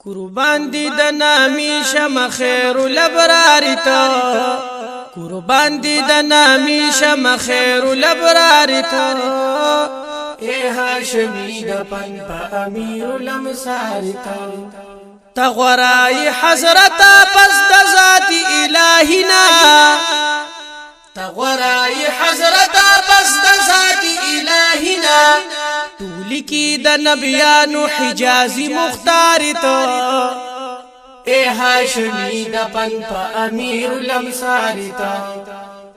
قربان دي د نامي شم خير الابرار تا قربان دي د نامي شم خير الابرار تا اے هاشمی د پن په امیر الامصار تا تغورائی حضرت پس د ذات الہینا تغورائی حضرت پس د ذات الہینا تولی کی د نبیانو حجازی مختار تا اے هاشمی د پن په امیر الامصار تا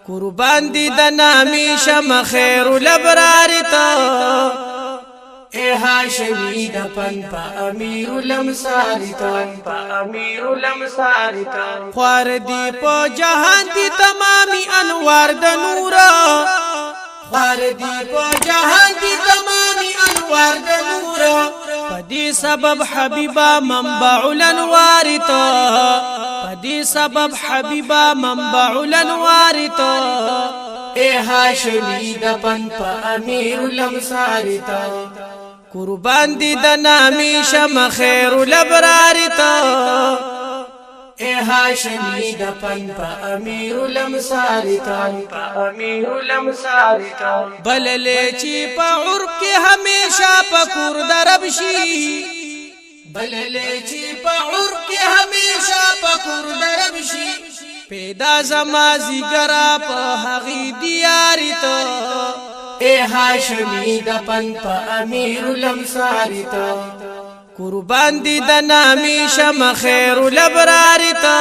قربان دی د نامی شم خیر الابرار تا اے هاشمی د پن په امیر الامصار تا امیر الامصار تا خوار دی په جهان دی تمامی انوار د نور خوار دی په جهان دی تمامی انوار د نور پدی سبب حبیبا منبع الانوار تا پدی سبب حبیبا منبع الانوار تا اے هاشمی د پن په امیر الامصار تا قربان دی د نامی شم خیر الابرار تا اے هاشمی د پن په امیر الامصار تا امیر الامصار تا بللې چې په عرب کې همیشه پکور درب شي بللې چې په عرب کې همیشه پکور درب شي پیدا زما زیګرا په هغه دیار ته اے هاشمی د پن په امیر الامصار تا قربان دی د نامی شم خیر الابرار تا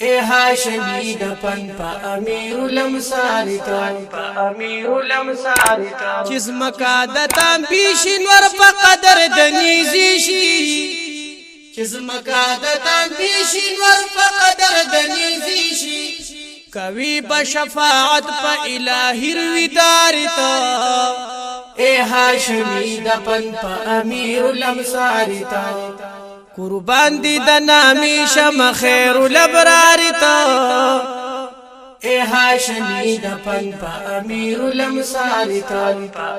اے هاشمی د پن په امیر الامصار تا امیر الامصار تا چیز مکادتان پیشین ور په قدر د نیزی شي چیز مکادتان پیشین ور په قدر د نیزی شي کوي بشفاعت په الہی رویدار تا اے هاشمی د پن په امیر الامصار تا قربان دی د نامی شم خیر الابرار تا اے هاشمی د پن په امیر الامصار تا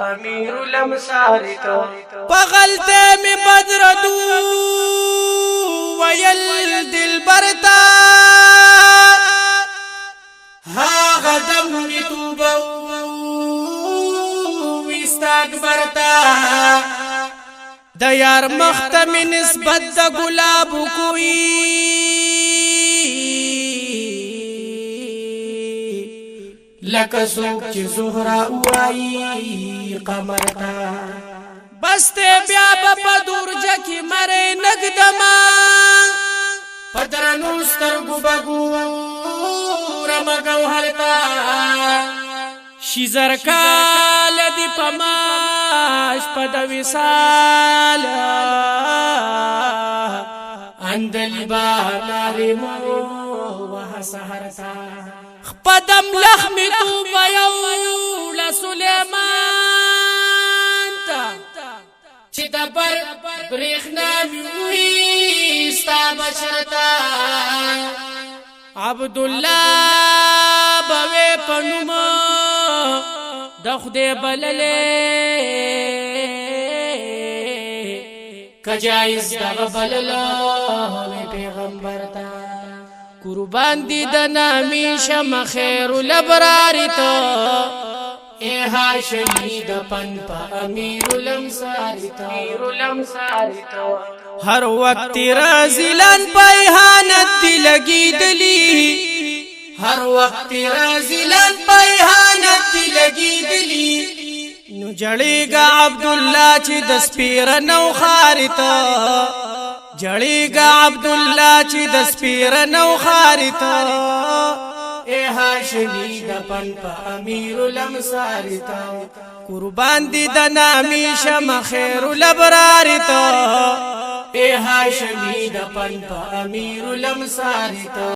امیر الامصار تا پغلتے میں بدردو ویل دل برتا ها غدم می توبه وستاکبرتا د یار مختم نسبت د گلاب کوئی لکه څوک چې زهرا وایي قمرتا بسته بیا په دورجه کې مره نګدما پدرنو سترګو بګو گوهرتا شي زرکال دی پماش پد وصال اندلی باناری مو وها سحرتا خپدم لخم تو بیو لسلیمان تا چی دبر بریخنا میوی ستا بشرتا عبدالله بوی پنوما د خدای بللې کجایز دغه بللو پیغمبر تا قربان دی د نامی شم خیر الابرار تا اے هاشمی د پن په امیر الامصار تا ہر وقت رازلان پیحانت دی لگی دلی ہر وقت رازلان پیحانت دی لگی دلی نو جڑیگا عبداللہ چی دس پیر نو خارتا جڑیگا عبداللہ چی دس پیر نو خارتا اے هاشمی د پن په امیر الامصار تا قربان دی د نامی شم خیر الابرار تا اے هاشمی د پن په امیر الامصار تا